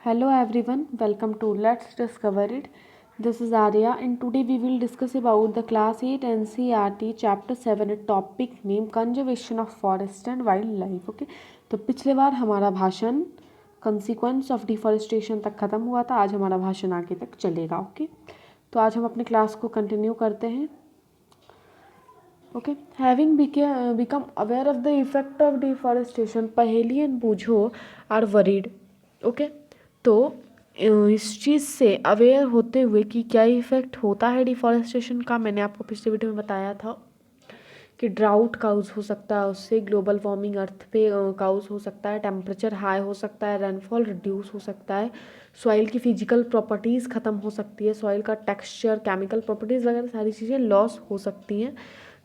Hello everyone, welcome to Let's Discover It. This is Arya and today we will discuss about the class 8 NCERT chapter 7 a topic named Conservation of Forest and Wildlife. Okay, तो पिछले बार हमारा भाषण Consequence of Deforestation तक ख़त्म हुआ था. आज हमारा भाषण आगे तक चलेगा. ओके, तो आज हम अपने क्लास को कंटिन्यू करते हैं. Okay, having become aware of the effect of deforestation, पहेली एंड बूझो आर वरीड. ओके, तो इस चीज़ से अवेयर होते हुए कि क्या इफ़ेक्ट होता है डिफॉरेस्टेशन का, मैंने आपको पिछले वीडियो में बताया था कि ड्राउट काउज हो सकता है उससे, ग्लोबल वार्मिंग अर्थ पे काउज हो सकता है, टेम्परेचर हाई हो सकता है, रेनफॉल रिड्यूस हो सकता है, सॉइल की फिजिकल प्रॉपर्टीज़ ख़त्म हो सकती है, सॉइल का टेक्सचर, केमिकल प्रॉपर्टीज़ वगैरह सारी चीज़ें लॉस हो सकती हैं.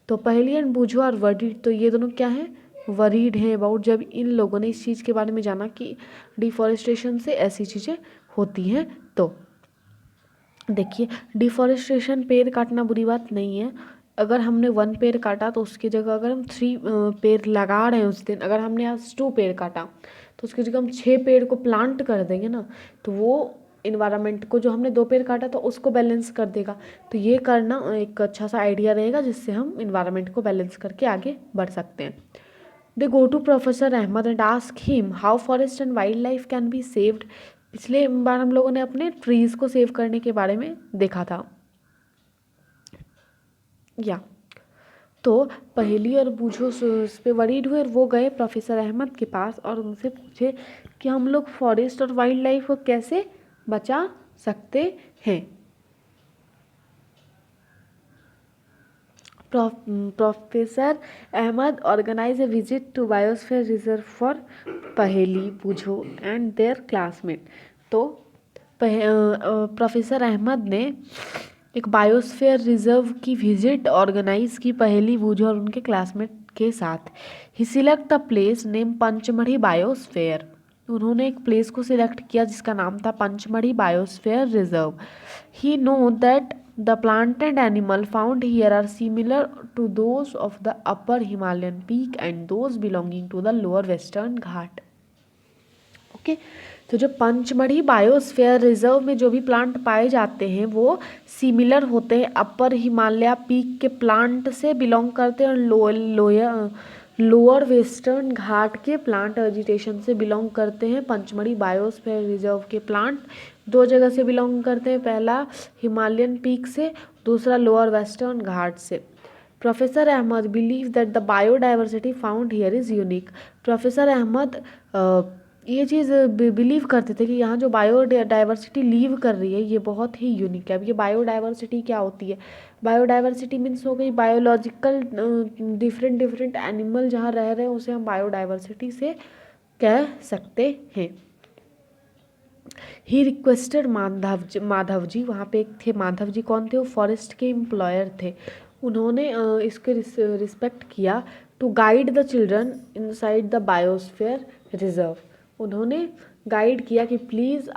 तो पहेली एंड बूझो और वरीड, तो ये दोनों क्या हैं, वरीड हैं अबाउट. जब इन लोगों ने इस चीज़ के बारे में जाना कि डिफॉरेस्टेशन से ऐसी चीज़ें होती हैं. तो देखिए, डिफॉरेस्टेशन पेड़ काटना बुरी बात नहीं है. अगर हमने 1 पेड़ काटा तो उसकी जगह अगर हम 3 पेड़ लगा रहे हैं उस दिन, अगर हमने आज 2 पेड़ काटा तो उसकी जगह हम 6 पेड़ को प्लांट कर देंगे ना, तो वो इन्वायरमेंट को, जो हमने 2 पेड़ काटा तो उसको बैलेंस कर देगा. तो ये करना एक अच्छा सा आइडिया रहेगा जिससे हम इन्वायरमेंट को बैलेंस करके आगे बढ़ सकते हैं. They go to professor Ahmad and ask him how forest and wild life can be saved. पिछले बार हम लोगों ने अपने ट्रीज़ को सेव करने के बारे में देखा था. या तो पहेली और बूझो उस पर वरीड हुए और वो गए प्रोफेसर अहमद के पास और उनसे पूछे कि हम लोग फॉरेस्ट और वाइल्ड लाइफ को कैसे बचा सकते हैं. Professor Ahmad organise a visit to biosphere reserve for Paheli Boojho and their classmate. तो प्रोफेसर अहमद ने एक बायोस्फीयर रिजर्व की विजिट ऑर्गेनाइज की पहेली बूझो और उनके क्लासमेट के साथ. He select the place name Pachmarhi biosphere. उन्होंने एक प्लेस को सिलेक्ट किया जिसका नाम था Pachmarhi biosphere reserve. He know that the plant and animal found here are similar to those of the upper Himalayan peak and those belonging to the lower western Ghat. Okay, तो जो Pachmarhi biosphere reserve में जो भी प्लांट पाए जाते हैं वो सिमिलर होते हैं, अपर हिमालय पीक के प्लांट से बिलोंग करते हैं और लोअर वेस्टर्न घाट के प्लांट वेजिटेशन से बिलोंग करते हैं. पंचमढ़ी बायोस्फीयर रिजर्व के प्लांट 2 जगह से बिलोंग करते हैं, पहला हिमालयन पीक से, दूसरा लोअर वेस्टर्न घाट से. Professor Ahmad believe that the biodiversity found here is unique. Professor Ahmad ये चीज़ बिलीव करते थे कि यहाँ जो बायोडाइवर्सिटी लीव कर रही है ये बहुत ही यूनिक है. अब ये बायोडाइवर्सिटी क्या होती है? बायोडाइवर्सिटी मीन्स हो गई बायोलॉजिकल डिफरेंट एनिमल जहाँ रह रहे हैं उसे हम बायोडाइवर्सिटी से कह सकते हैं. ही रिक्वेस्टेड माधव जी, वहाँ पे एक थे माधव जी. कौन थे? वो फॉरेस्ट के एम्प्लॉयर थे. उन्होंने इसके रिस्पेक्ट किया to guide the children inside the biosphere reserve. उन्होंने गाइड किया कि प्लीज़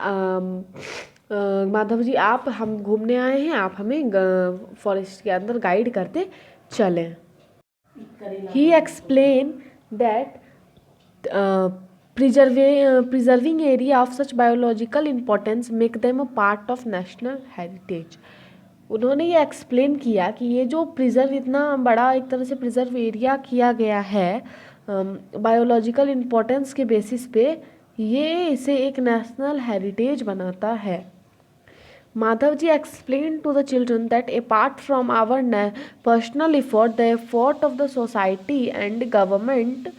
माधव जी आप, हम घूमने आए हैं, आप हमें फॉरेस्ट के अंदर गाइड करते चलें. He explain that preserving area of such biological importance make them a part of national heritage. उन्होंने ये एक्सप्लेन किया कि ये जो प्रिजर्व, इतना बड़ा एक तरह से प्रिजर्व एरिया किया गया है बायोलॉजिकल इम्पोर्टेंस के बेसिस पे, ये इसे एक नेशनल हेरिटेज बनाता है. Madhav ji explain to the children that apart from our personal effort the effort of the society and government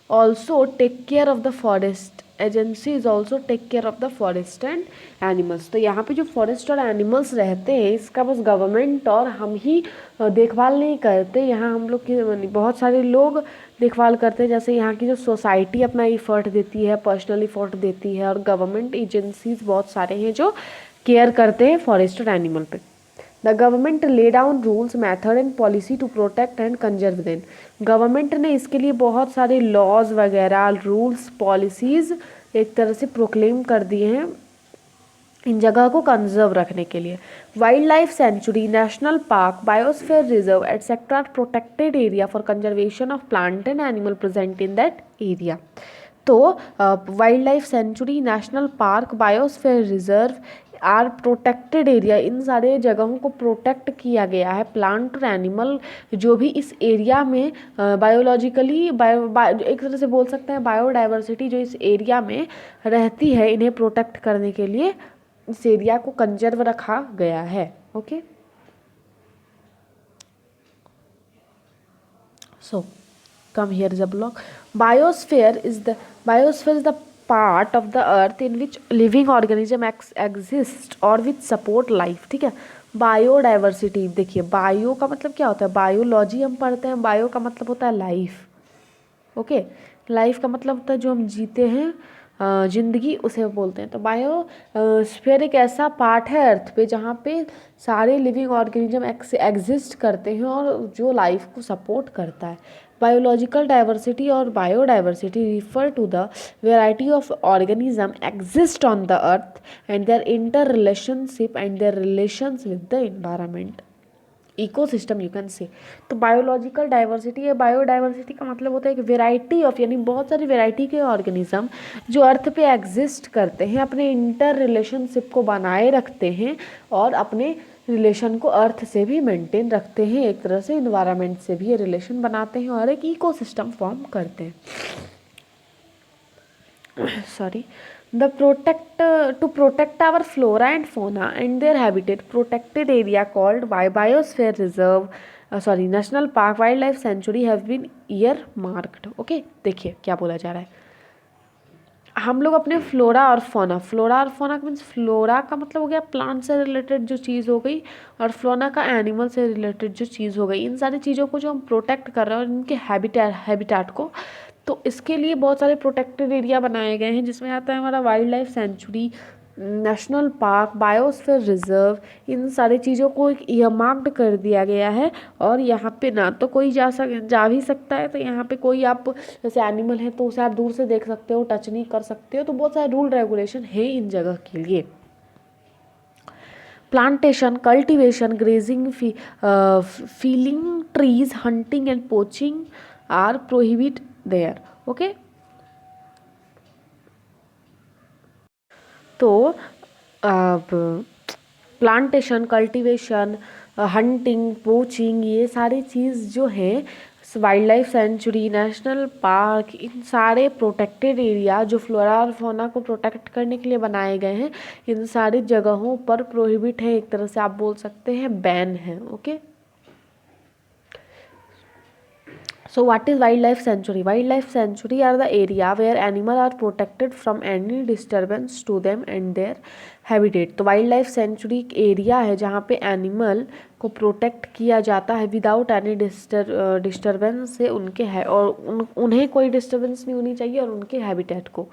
also take care of the forest agencies also take care of the forest and animals. तो यहाँ पे जो forest और animals रहते हैं इसका बस government और हम ही देखभाल नहीं करते, यहाँ हम लोग की बहुत सारे लोग देखभाल करते हैं. जैसे यहाँ की जो सोसाइटी अपना इफ़र्ट देती है, पर्सनल इफ़र्ट देती है, और गवर्नमेंट एजेंसीज बहुत सारे हैं जो केयर करते हैं फॉरेस्ट और एनिमल पे. The government lay down rules method and policy to protect and conserve them. Government ने इसके लिए बहुत सारे लॉज वगैरह, रूल्स, पॉलिसीज़ एक तरह से प्रोक्लेम कर दिए हैं इन जगह को कंजर्व रखने के लिए. Wild life sanctuary, national park, biosphere reserve etcetera protected area for conservation of plant and animal present in that area. तो wild life sanctuary, national park, biosphere reserve are protected area, इन सारे जगहों को protect किया गया है। Plant और animal जो भी इस एरिया में बायोलॉजिकली एक तरह से बोल सकते हैं बायोडाइवर्सिटी जो इस एरिया में रहती है, इन्हें प्रोटेक्ट करने के लिए इस एरिया को कंजर्व रखा गया है। Okay, so come here is a block. Biosphere is the part of the earth in which living organism exist or which support life। ठीक है, बायोडाइवर्सिटी देखिए, बायो का मतलब क्या होता है, बायोलॉजी हम पढ़ते हैं, बायो का मतलब होता है लाइफ। ओके, लाइफ का मतलब होता है जो हम जीते हैं, जिंदगी, उसे बोलते हैं। तो बायोस्फीयर एक ऐसा पार्ट है अर्थ पे जहाँ पे सारे लिविंग ऑर्गेनिज्म एग्जिस्ट करते हैं और जो लाइफ को सपोर्ट करता है। बायोलॉजिकल डाइवर्सिटी और biodiversity refer to the variety of organism exist on the earth and their interrelationship and their relations with the environment, ecosystem you can say. तो biological diversity है, biodiversity का मतलब होता है एक वेराइटी ऑफ, यानी बहुत सारी वेराइटी के ऑर्गेनिज्म जो अर्थ पे एग्जिस्ट करते हैं, अपने इंटर रिलेशनशिप को बनाए रखते हैं और अपने रिलेशन को अर्थ से भी मेंटेन रखते हैं, एक तरह से इन्वायरमेंट से भी ये रिलेशन बनाते हैं और एक इकोसिस्टम फॉर्म करते हैं। Sorry, to protect our flora and fauna and their habitat, protected area called biosphere reserve, national park, wildlife sanctuary have been earmarked। Okay, देखिए क्या बोला जा रहा है, हम लोग अपने फ्लोरा और फोना मीन्स फ्लोरा का मतलब हो गया प्लांट से रिलेटेड जो चीज़ हो गई, और फ्लोना का एनिमल से रिलेटेड जो चीज़ हो गई, इन सारी चीज़ों को जो हम प्रोटेक्ट कर रहे हैं और इनके हैबिटेट को, तो इसके लिए बहुत सारे प्रोटेक्टेड एरिया बनाए गए हैं, जिसमें आता है हमारा wild life sanctuary, national park, biosphere reserve. इन सारी चीज़ों को एक ईयरमार्क्ड कर दिया गया है और यहाँ पे ना तो कोई जा भी सकता है, तो यहाँ पे कोई आप जैसे एनिमल है तो उसे आप दूर से देख सकते हो, टच नहीं कर सकते हो, तो बहुत सारे रूल रेगुलेशन है इन जगह के लिए। Plantation, cultivation, grazing, felling trees, hunting and poaching are prohibit there. Okay, तो प्लांटेशन, कल्टीवेशन, हंटिंग, पोचिंग, ये सारी चीज़ जो है wild life sanctuary, national park, इन सारे प्रोटेक्टेड एरिया जो फ्लोरा और फौना को प्रोटेक्ट करने के लिए बनाए गए हैं, इन सारी जगहों पर प्रोहिबिट है, एक तरह से आप बोल सकते हैं बैन है। Okay, so what is wildlife sanctuary? Wildlife sanctuary are the area where animals are protected from any disturbance to them and their habitat। तो वाइल्ड लाइफ सेंचुरी एक एरिया है जहाँ पे एनिमल को प्रोटेक्ट किया जाता है विदाउट एनी डिस्टर्बेंस से उनके है, और उन्हें कोई डिस्टर्बेंस नहीं होनी चाहिए और उनके हैबिटेट को।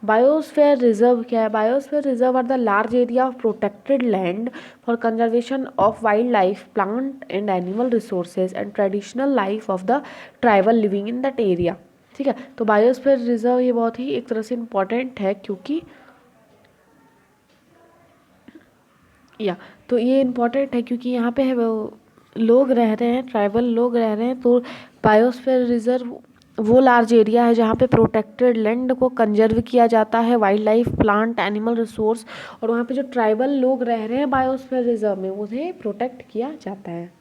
बायोस्फीयर रिजर्व क्या है? Biosphere reserve are the large area of protected land for conservation of wildlife, plant and animal resources and traditional life of the tribal living in that area. ठीक है, तो biosphere reserve ये बहुत ही एक तरह से इम्पॉर्टेंट है, क्योंकि तो ये इम्पॉर्टेंट है क्योंकि यहाँ पे है लोग रह रहे हैं, ट्राइबल लोग रह रहे हैं, तो बायोस्फीयर रिजर्व वो लार्ज एरिया है जहाँ पे प्रोटेक्टेड लैंड को कंजर्व किया जाता है, wild life, plant, animal resource, और वहाँ पे जो ट्राइबल लोग रह रहे हैं बायोस्फीयर रिजर्व में उन्हें प्रोटेक्ट किया जाता है।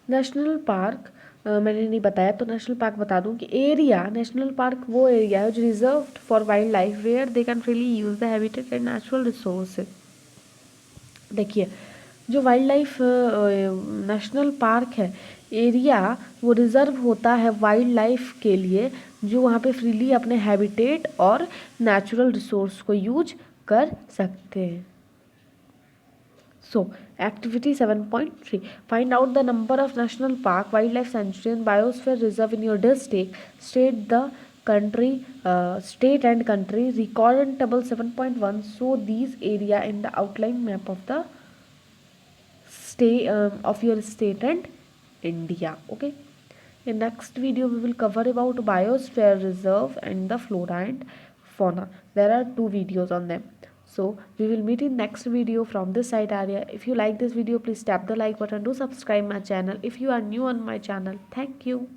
नेशनल पार्क मैंने नहीं बताया, तो नेशनल पार्क बता दूं कि एरिया, नेशनल पार्क वो एरिया है जो reserved for wildlife where they can freely use the habitat and natural resources. देखिए, जो वाइल्ड लाइफ नेशनल पार्क है एरिया, वो रिजर्व होता है वाइल्ड लाइफ के लिए जो वहाँ पे फ्रीली अपने हैबिटेट और नेचुरल रिसोर्स को यूज कर सकते हैं। So, activity 7.3, find out the number of national park, wildlife sanctuary and biosphere reserve in your district, state and country. Record in table 7.1, show these area in the outline map of the of your state and India. Okay, in next video we will cover about biosphere reserve and the flora and fauna. There are 2 videos on them. So we will meet in next video from this side area. If you like this video, please tap the like button, do subscribe my channel if you are new on my channel. Thank you.